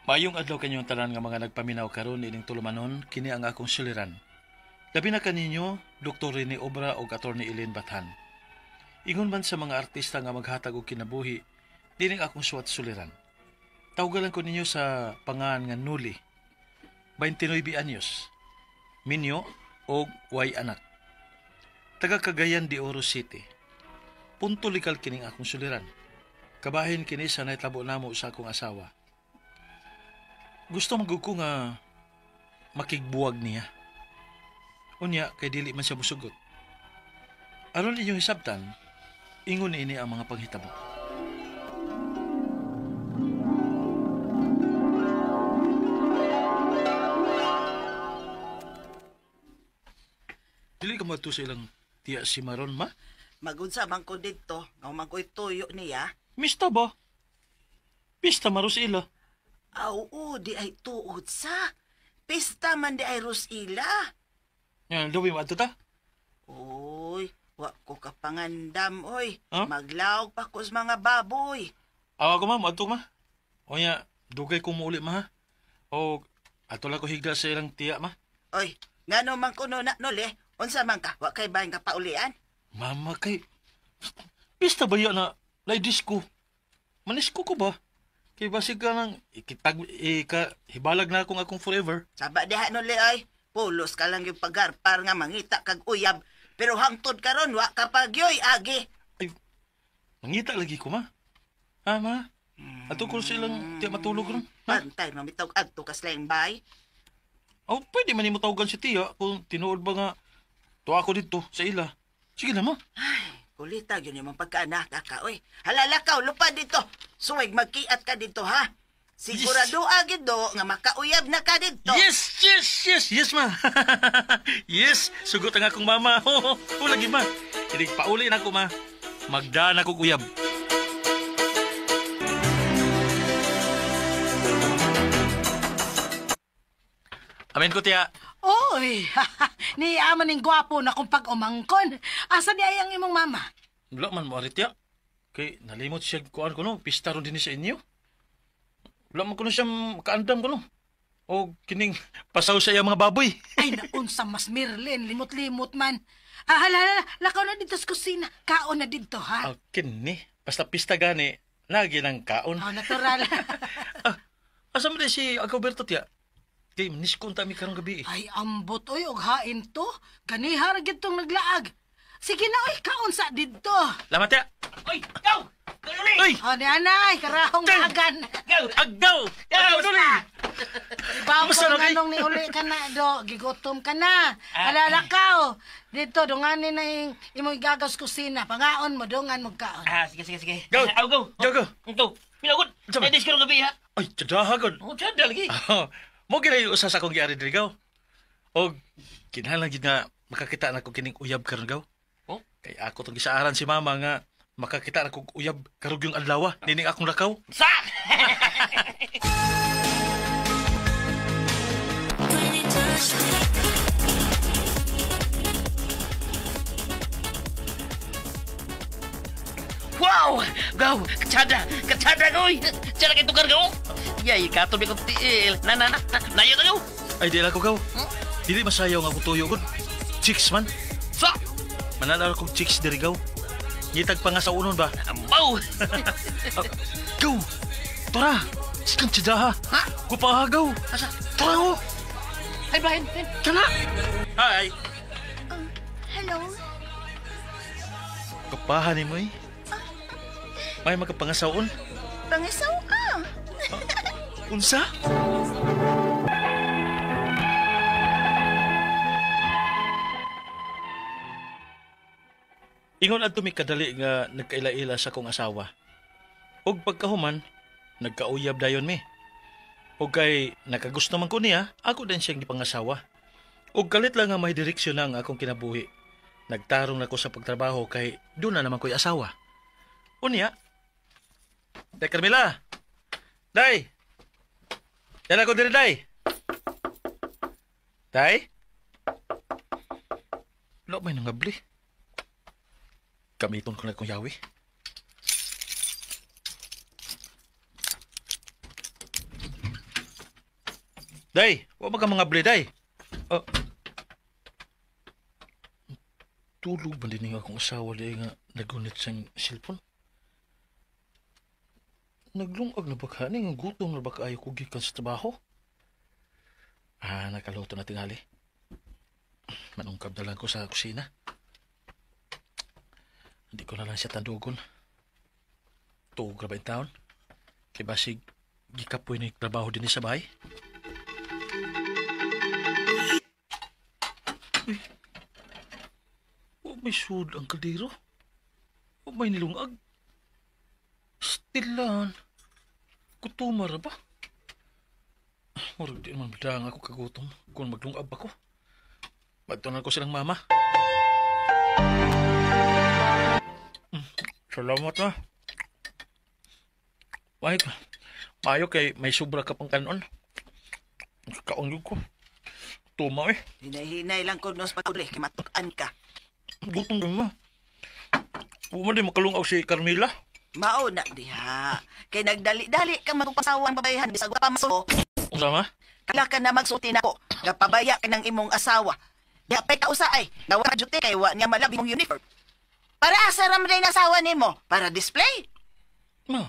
Mayong adlaw kanyong tanan nga mga nagpaminaw karon ining tulumanon kini ang akong suliran. Labi na kaninyo, Dr. Rene Obra o Attorney Elaine Bathan. Ingon man sa mga artista nga maghatag og kinabuhi, dining akong suwat suliran. Tawgalan ko ninyo sa pangan nga Nuli, 29 anyos, minyo og way anak. Taga Cagayan de Oro City. Punto legal kining akong suliran. Kabahin kini sa naitabo namo sa akong asawa. Gusto magug ko nga makigbuwag niya. Unya kay dili man siya musugot. Aron inyong hisabtan, ingon ini ang mga panghitabo. Dili ka madto sa ilang tiya si Maron, ma? Magunsa man ko dito, nga magoy tuyo niya. Mista ba? Pista maros ila. Oo, di ay tuod sa. Pista man di ay Rosila. Yan, luwi mo ato ta? Uy, wa ko kapangandam, oy. Huh? Maglaog pa ko sa mga baboy. Awa ko ma, ato ma. O nya, dugay ko mo ulit ma ha. O, ato lang ko higda sa ilang tiya ma. Oy, ngano man kuno na nole, unsa man ka, wa kay bahin ka paulian? Mama kay, pista ba yan na ladies ko? Manisko ko ba? Kay basig ka nang hibalag na akong forever. Saba diha nole ay, pulos ka lang yung pagarpar nga mangita kag uyab. Pero hangtod karon wa ka pagyoy agi. Ay, mangita lagi ko ma. Ha ma? Ato ko silang tiya matulog ron. Ha? Pantay mamitog adto ka slayng bay. Oh, pwede man mo tawagan si tiya kung tinuod ba nga tuwa ko dito sa ila. Sige na ma. Ay, kulita yun yung pagkaanak ka, oy. Halalakaw, lupa dito. Suwag magkiat ka dito, ha? Sigurado agad do nga makauyab na ka dito. Yes, ma. Yes, sugot ang akong mama. Lagi ma. Hindi pauli na ako, ma. Magdaan ako uyab. Amin ko, tiya. Oy, ni aman ning gwapo na kung pag-umangkon. Asa niya ang imong mama? Wala man mo, tiya. Kay nalimot siya kuan ko no, pista ron din sa inyo. Wala man ko na siya makaandam ko no. O kining pasaw sa iya mga baboy. Ay, naunsa mas Merlin, limot-limot man. Hala, lakaw na dito sa kusina. Kaon na dito, ha? Ah, kini. Basta pista gani, lagi ng kaon. Oh, natural. Asa mo din si Agoberto, tiya? Kay maniskon tami karong gabi eh. Ay, ambot, oy, og hain to. Kanihar gitong naglaag. Sige na, oy, kaon sa dito. Lamat, tiya. Oy, go! Duli! Uy! O, ni anay, karahong agan. Go! Agaw! Agaw, duli! Ibaw Basta, ko okay? nanong ni uli ka na, do. Gigutom ka na. Ah, Alalakaw. Dito, dunganin na yung imong igagaw sa kusina. Pangaon mo, dungan mo kaon. Sige. Go! Go! Go! Ito, pinagod. Sama. Edis ka ng gabi, ha? Ay, tsadahagod. Oh, tiyada lagi. Mo gina yung usas akong giari dirigaw. O, kinahanglan gid nga makakita na ko kining uyab karon gaw. Oh? Kay ako tong gisaaran si mama nga makakita na kong uyab karog yung adlaw, nining akong lakaw. Sa! Wow! Go! Kachada, goy! Tsada kayo tukar, go! Yay, kato may kong tiil. Nayo na, go! Ay, di lang ko gaw. Dili masayaw nga akong tuyo gud. Chicks man. Sa! Mananalo kong chicks dirigaw. Ngitag pa nga sa unon ba? Ambaw! Go! Tara! Sikang tsadaha. Ha? Kupahagaw. Asa? Tara ho! Ay, Brian! Tara! Hi! Hello? Kapahan ni mo eh. May magkapangasaon. Pangisaw ka. Unsa? Ingon adto mi kadali nga nagkaila-ila sa kong asawa. Og pagkahuman, nagkauyab dayon mi. Og kay nakagusto man ko niya, ako din siyang gipangasawa. Og kalit lang nga may direksyon na ang akong kinabuhi. Nagtarong na ko sa pagtrabaho kay doon na naman ko'y asawa. Unya, Day Carmela! Day! Yan ako diri, Day! Day? Wala ba yung nangabli? Gamiton ko na kong yawi. Day, wa ka mga ble, day. Oh. Tulog ba din akong asawa day nga nagunit sa cellphone? Naglungag na ba ka? Nga gutom na ba kaayo ko gikan sa trabaho? Nakaluto na tingali. Manungkab na lang ko sa kusina. Hindi ko na lang siya tandugon. Tuog na ba yung taon? Kaya basig, gikapoy na yung trabaho din sa bahay. Uy, may sud ang kaldero. May nilungag. Stilan. Kutumar ba? Murag di naman bidang ako kagutom kung maglungab ako. Magtunan ko silang mama. Salamat na. Mayo kay may sobra ka pang kanon. Kaungyog ko. Tuma eh. Hinay-hinay lang ko nos patuloy, kay matukan ka. Gutom din mo. Puma di makalungaw si Carmela. Mao na diha. Kay nagdali-dali ka magpasawang babayahan bisag pa masuko. Sama? Kala ka na magsulti nako. Gapabaya ka ng imong asawa. Di apay ka usaay. Gawa ka duty kay wa niya malabi mong uniform. Para asa ra man ang asawa nimo? Para display? Ma.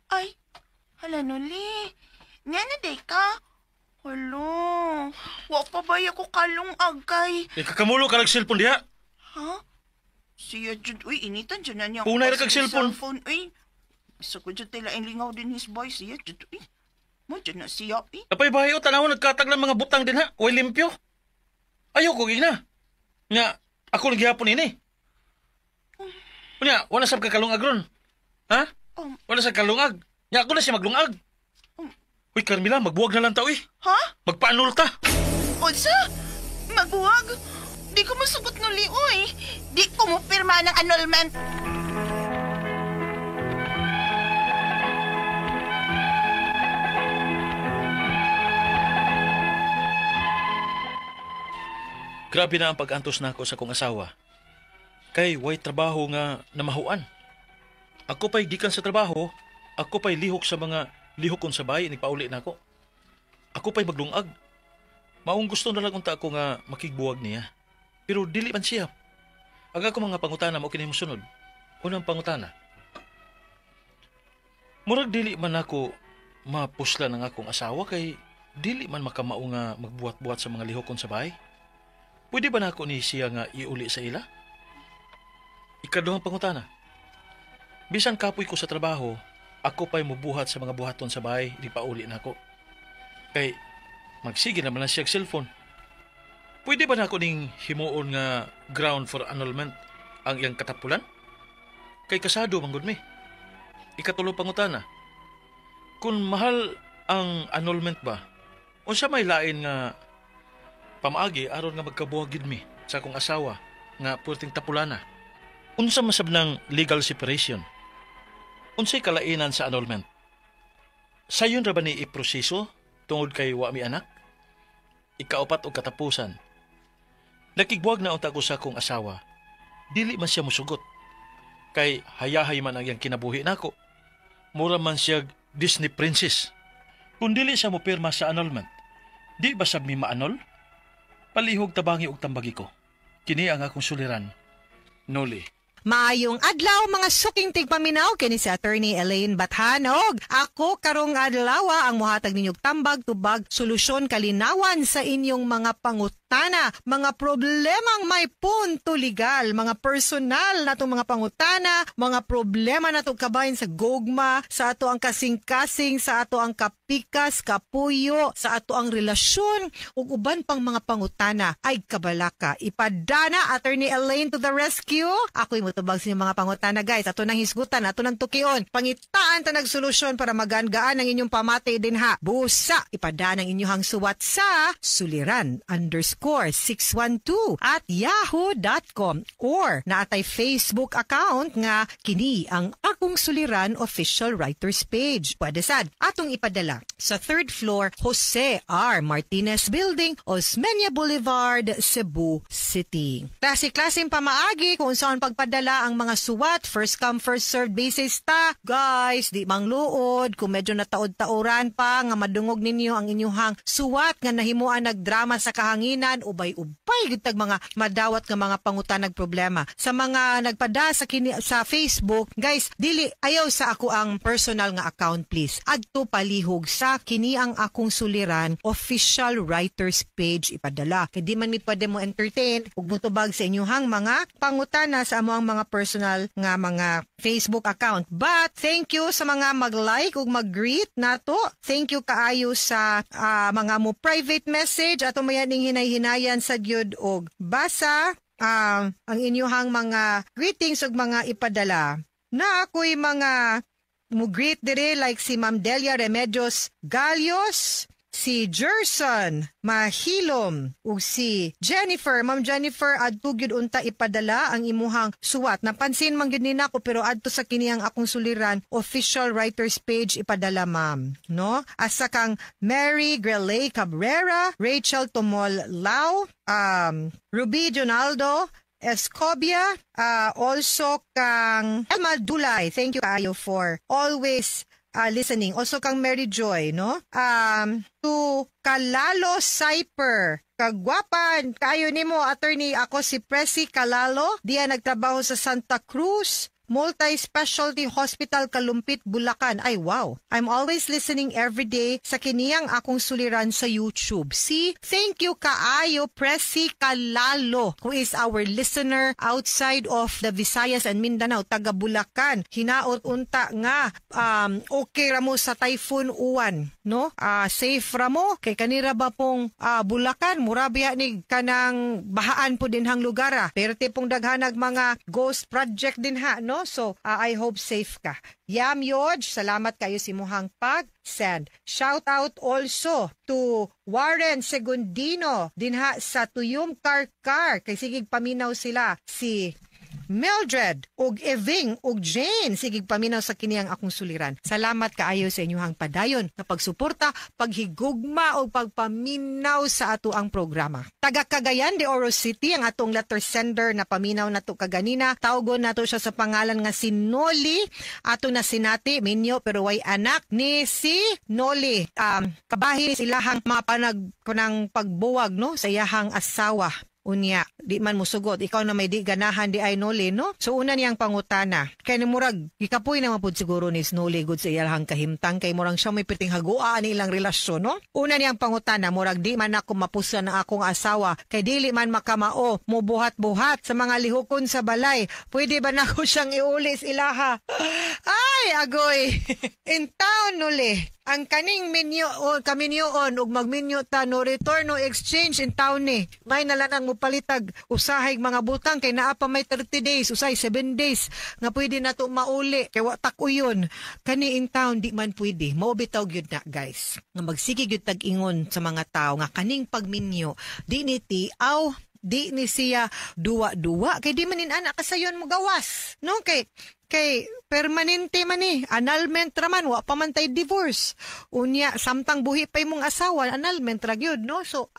Ay, hala nuli. Nga na day ka. Hala, wa pa ba ko kalong agay? Kakamulo ka nag-cellphone diha. Ha? Siya jud, uy, initan dyan na niya. Punay ra kag cellphone. Uy, isa ko dyan tila lingaw din his boy. Siya jud, uy. Mo dyan na siya, uy. Apay bahay o tanaw nagkatag lang mga butang din ha. Way limpyo. Ayoko gina. Nga, ako naghihapon ini. Unya, wala sab ka kalungag ron. Ha? Wala sa kalungag. Nga ako na siya maglungag. Uy, Carmela, magbuwag na lang ta, uy. Ha? Magpaanul ta. Unsa? Magbuwag? Di ko masugot nuli, uy. Di ko mo pirma ng annulment. Grabe na ang pag-antos na ako sa kong asawa. Kay way trabaho nga namahuan. Ako pa'y gikan sa trabaho, ako pa'y lihok sa mga lihokon sa bahay, nagpauli na ako. Ako pa'y maglungag. Maong gusto na lang unta ako nga makigbuwag niya. Pero dili man siya. Aga ko mga pangutana mo kinay mo sunod. Unang pangutana. Murag dili man ako mapusla ng akong asawa kay dili man makamao nga magbuhat-buhat sa mga lihokon sa bahay. Pwede ba na ako ni siya nga iuli sa ila? Ikaduhang pangutana. Bisan kapoy ko sa trabaho, ako pa'y mubuhat sa mga buhaton sa bahay, di pa uli na ako. Kay, magsige naman lang siya cellphone. Pwede ba na ako ning himuon nga ground for annulment ang iyang katapulan? Kay kasado, manggod mi. Ikatulong pangutana. Kung mahal ang annulment ba, unsa may lain nga pamaagi aron nga magkabuhagid mi sa akong asawa nga purting tapulana. Unsa masab ng legal separation? Unsay kalainan sa annulment? Sayon ra ba ni iproseso tungod kay wa mi anak? Ikaupat og katapusan. Nakigbuwag na unta ko sa akong asawa. Dili man siya musugot. Kay hayahay man ang iyang kinabuhi nako. Mura man siya Disney princess. Kung dili siya mo pirma sa annulment, di ba sab mi ma-annul? Palihog tabangi og tambagi ko. Kini ang akong suliran. Noli. Maayong adlaw mga suking tigpaminaw kini si Attorney Elaine Bathanog. Ako karong adlaw ang mohatag ninyong tambag tubag solusyon kalinawan sa inyong mga pangutana, mga problemang may punto legal, mga personal natong mga pangutana, mga problema natong kabahin sa gugma, sa ato ang kasing-kasing, sa ato ang kapikas, kapuyo, sa ato ang relasyon ug uban pang mga pangutana ay kabalaka. Ipadana Attorney Elaine to the rescue. Ako'y Mutubag sa inyong mga pangutana guys. Ato nang hisgutan, ato nang tukion. Pangitaan ta nagsolusyon para magaan-gaan ang inyong pamati din ha. Busa, ipadaan ang inyong suwat sa suliran_612 at yahoo.com or naatay Facebook account nga kini ang Akong Suliran official writers page. Pwede sad atong ipadala sa 3rd floor Jose R. Martinez Building, Osmeña Boulevard, Cebu City. Klase-klaseng pamaagi kung saan pagpadala ang mga suwat, first come first served basis ta. Guys, di mangluod kung medyo nataod-tauran pa nga madungog ninyo ang inyong suwat nga nahimuan nagdrama sa kahanginan, ubay-ubay gitag mga madawat nga mga pangutanag problema. Sa mga nagpada sa Facebook, guys, dili ayaw sa ako ang personal nga account please. Adto palihog sa kini ang Akong Suliran official writers page ipadala. Kay di man mi pwede mo entertain ug mutubag sa inyong mga pangutana sa amo ang mga personal nga mga Facebook account. But thank you sa mga mag-like ug mag-greet nato. Thank you kaayo sa mga mo private message ato mayaning hinay-hinayan sa gyud og basa ang inyong mga greetings ug mga ipadala. Na ako'y mga mo-greet dire like si Ma'am Delia Remedios Galios, si Jerson Mahilom, ug si Jennifer. Ma'am Jennifer, adto gyud unta ipadala ang imuhang suwat. Napansin man gyud nina ko pero adto sa kini ang Akong Suliran official writers page ipadala ma'am, no? Asa kang Mary Grelay Cabrera, Rachel Tomol Lau, Ruby Jonaldo Escobia, also kang Elma Dulay. Thank you kayo for always listening. Also kang Mary Joy, no? To Kalalo Cyper. Kagwapan kayo nimo attorney, ako si Presi Kalalo. Diya nagtrabaho sa Santa Cruz Multi-Specialty Hospital, Kalumpit, Bulacan. Ay, wow. I'm always listening every day sa kiniyang Akong Suliran sa YouTube. See? Thank you kaayo, Presi Kalalo, who is our listener outside of the Visayas and Mindanao, taga Bulacan. Hinaot unta nga, okay ramo sa Typhoon Uwan, no? Safe ramo. Kay kanira ba pong Bulacan, murabya ni kanang bahaan po din hang lugar. Pero tipong daghanag mga ghost project din ha, no? So, I hope safe ka. Yam Yoj, salamat kayo si muhang pag-send. Shout out also to Warren Segundino dinha sa Tuyum Karkar. Kay sigig paminaw sila si Mildred ug Eving ug Jane sigig paminaw sa kiniyang Akong Suliran. Salamat kaayo sa inyong padayon na pagsuporta, paghigugma o pagpaminaw sa ato ang programa. Taga Cagayan de Oro City ang atong letter sender na paminaw nato kaganina. Tawgon nato siya sa pangalan nga si Noli. Ato na sinati minyo pero way anak ni si Noli. Kabahin silahang mga panang pagbuwag no sa iyahang asawa. Unya, di man musugot. Ikaw na may di ganahan di ay Noli, no? So, una niyang pangutana. Kaya ni murag, ikapoy na mapud siguro ni Noli good sa iyahang kahimtang. Kay murang siya may piting haguaan ilang relasyon, no? Una niyang pangutana, murag di man ako mapusan ng akong asawa. Kay dili man makamao, mubuhat-buhat sa mga lihukon sa balay. Pwede ba na ako siyang iulis ilaha? Ay, agoy! In town, Noli. Ang kaning menu o kaminyoon ug magminyo ta no return no exchange in town ni. May nalanang mo palitag usahay mga butang kay naa pa may 30 days, usay 7 days nga pwede na to mauli kay wa tak-uyon. Kani in town di man pwede. Mao bitaw gyud na guys. Nga magsige gyud tag-ingon sa mga tao nga kaning pagminyo di ni tiaw di ni siya duwa-duwa kay di manin anak kasayon mo gawas. No kay permanente man ni annulment raman wa pa man tay divorce unya samtang buhi pa imong asawa annulment ra gyud no so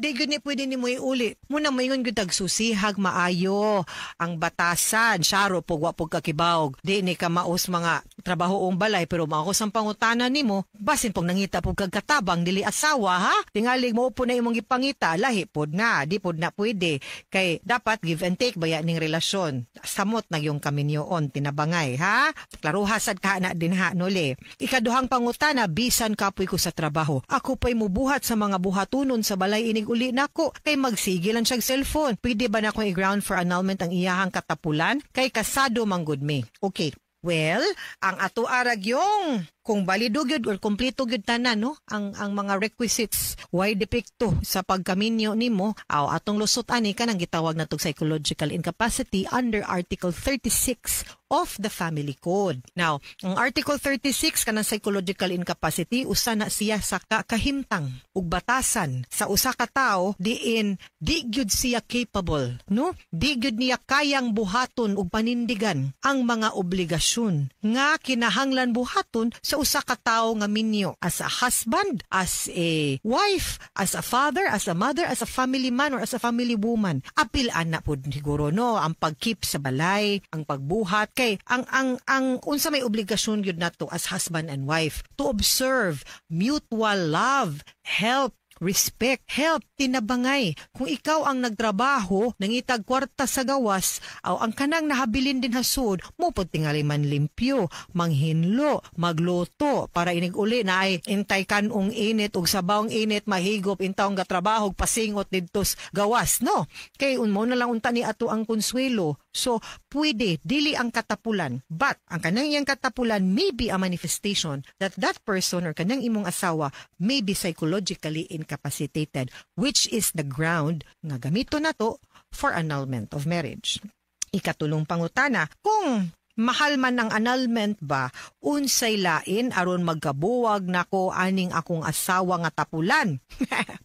di gyud ni pwede nimo iuli muna moingon gyud tag susihag maayo ang batasan syaro pug wa pug kakibawog di ni ka maos mga trabahoong balay pero mao sang pangutana nimo basin pag nangita pug kagkatabang dili asawa ha tingalig mo upo na imong gipangita lahi pod na di pod na pwede kay dapat give and take baya ning relasyon samot na yung kaminyoon tinabangay ha klaruhasad ka na din ha Noli. Ikaduhang pangutana bisan kapoy ko sa trabaho ako pa'y mubuhat sa mga buhatunon sa balay inig uli nako kay magsigil lang siyang cellphone pwede ba na akong i-ground for annulment ang iyahang katapulan kay kasado manggod me okay. Well, ang ato arag yung kung balido gyud or kompleto gyud tanan no ang mga requisites why depekto sa pagkaminyo nimo atong lusot ani kanang gitawag natong psychological incapacity under Article 36 of the Family Code. Now, ang Article 36 kanang psychological incapacity usa na siya sa kahimtang ug batasan sa usa ka tawo diin di gyud siya capable no di gyud niya kayang buhaton ug panindigan ang mga obligasyon nga kinahanglan buhaton sa usa ka tawo nga minyo as a husband, as a wife, as a father, as a mother, as a family man or as a family woman. Apil ana pud siguro no ang pagkeep sa balay, ang pagbuhat kay ang unsa may obligasyon gyud nato as husband and wife to observe mutual love, help, respect, help, tinabangay. Kung ikaw ang nagtrabaho, nangitag kwarta sa gawas, ang kanang nahabilin din hasud, mo pud tingali man limpyo, manghinlo, magluto, para inig-uli na ay intay kanong init ug sabawng init mahigop intawng gatrabaho pasingot didto gawas, no? Kay unmo na lang unta ni ato ang konsuelo. So, pwede, dili ang katapulan. But, ang kanang iyang katapulan may be a manifestation that that person or kanang imong asawa may be psychologically incapacitated, which is the ground nga gamito na to for annulment of marriage. Ikatulong pangutana, kung mahal man ang annulment ba, unsay lain aron magkabuwag nako aning akong asawa nga tapulan.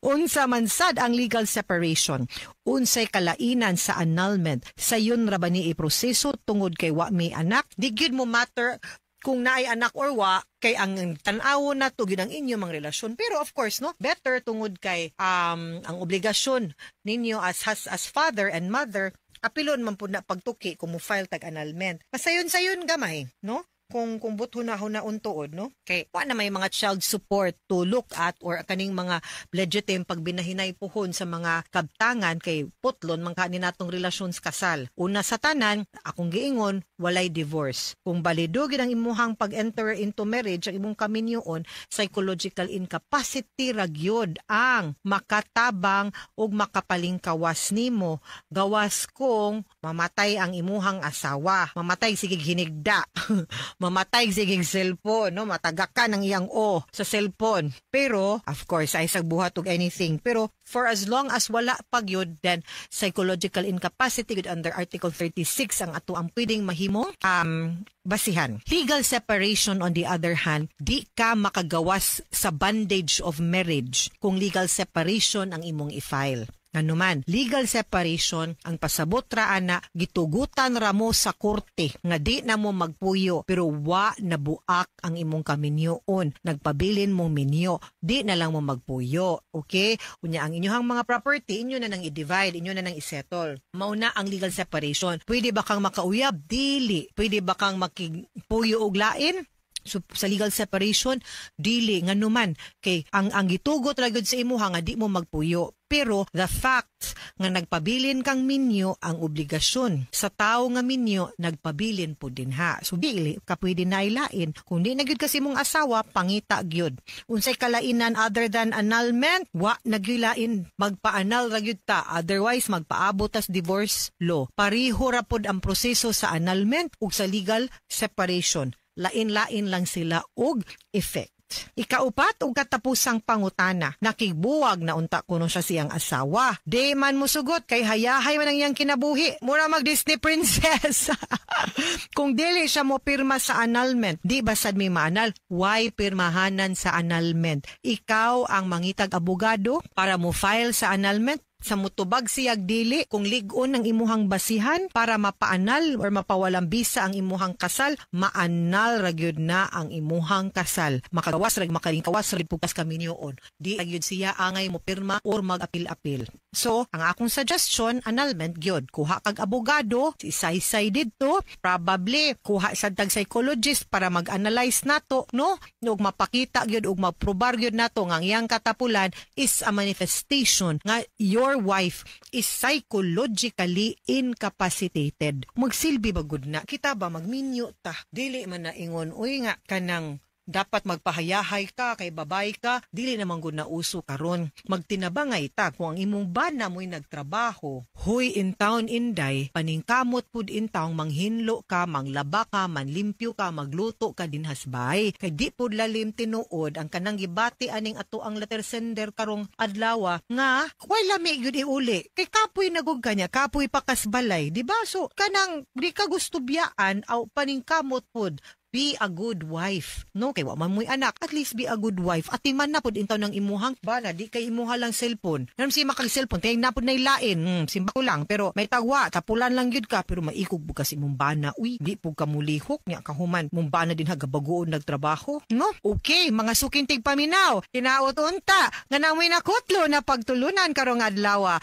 Unsa man sad ang legal separation, unsay kalainan sa annulment, sayon ra ba ni iproseso tungod kay wa may anak? Di gyud mo matter kung naay anak or wa, kay ang tan-awo na to gyud ang inyong mga relasyon. Pero of course no, better tungod kay ang obligasyon ninyo as father and mother, apilon man po na pagtuki kung mo file tag annulment. Pasayon-sayon gamay, no? Kung buthuna-huna untuod, no? Kay wa na may mga child support to look at or kaning mga legitimate pagbinahinay pohon sa mga kabtangan kay putlon man kani natong relasyon sa kasal. Una sa tanan, akong giingon, walay divorce. Kung balido gid ang imuhang pag-enter into marriage ang imong kaminyoon, psychological incapacity ra gyud ang makatabang ug makapaling kawas nimo. Gawas kung mamatay ang imuhang asawa, mamatay sige hinigda. Mamatay siging cellphone, no? Matagaka ng iyang sa cellphone. Pero, of course, ay sagbuhat og anything. Pero, for as long as wala pag yun, then psychological incapacity under Article 36 ang ato ang pwedeng mahimong basihan. Legal separation, on the other hand, di ka makagawas sa bondage of marriage kung legal separation ang imong i-file. Anuman, legal separation ang pasabot ra ana gitugutan ra mo sa korte nga di na mo magpuyo pero wa nabuak ang imong kaminyoon, nagpabilin mong minyo, di na lang mo magpuyo. Okay? Unya ang inyong mga property inyo na nang i-divide, inyo na nang i-settle. Mauna ang legal separation. Pwede ba kang makauyab? Dili. Pwede ba kang makigpuyo og lain? So, sa legal separation, dili nga numan kay ang gitugot ra gyud sa imuha nga di mo magpuyo. Pero the fact nga nagpabilin kang minyo ang obligasyon sa tao nga minyo nagpabilin po din ha. So dili ka pwede nailain. Kung di na gyud kasi mong asawa, pangita gyud. Unsay kalainan other than annulment, wa nagyulain magpa-annul ra gyud ta. Otherwise magpaabot tas divorce law. Pareho ra pod ang proseso sa annulment ug sa legal separation. Lain-lain lang sila og effect. Ikaupat og katapusang pangutana, nakigbuwag na unta kuno siya siyang asawa. Di man musugot kay hayahay man ang iyang kinabuhi. Mura mag Disney princess. Kung dili siya mo pirma sa annulment, di basad may maanal, why pirmahanan sa annulment? Ikaw ang mangitag abogado para mo file sa annulment. Sa mutubag siyag dili kung lig-on ang imuhang basihan para mapaanal or mapawalang bisa ang imuhang kasal, maanal ra gyud na ang imuhang kasal. Makagawas ra makalingkawas ra pugas kaminyoon. Di gyud siya angay mo pirma or mag-apil-apil. So, ang akong suggestion, annulment gyud. Kuha kag abogado, isay-say didto, probably kuha sad tag psychologist para mag-analyze nato, no? Ug mapakita gyud ug maprobar gyud nato nga ang iyang katapulan is a manifestation nga your wife is psychologically incapacitated. Magsilbi ba gud na kita ba magminyo ta? Dili man na ingon uy nga kanang Dapat magpahayahay ka kay babay ka, dili naman gud na uso karon. Magtinabangay ta kung ang imong bana mo'y nagtrabaho. Hoy in town inday, paningkamot pud in town manghinlo ka, manglaba ka, manlimpyo ka, magluto ka din hasbay. Kay di pud lalim tinuod ang kanang gibati aning ato ang letter sender karong adlaw nga way lami gyud iuli. Kay kapoy nagug kanya, kapoy pakasbalay, di ba? So kanang di ka gusto biyaan aw paningkamot pud. Be a good wife. No, kay wa man mo'y anak, at least be a good wife. At timan na pod intaw ng imuhang bana, di kay imuha lang cellphone. Ngayon si makag cellphone, kay na pod na ilain. Simba ko lang, pero may tagwa, tapulan lang yun ka, pero maikog bukas imong bana. Uy, di po ka mulihok, niya kahuman. Mong bana din hagabagoon nagtrabaho. No? Okay, mga sukintig paminaw. Kinaot unta, nga namoy nakutlo na pagtulunan karong adlaw.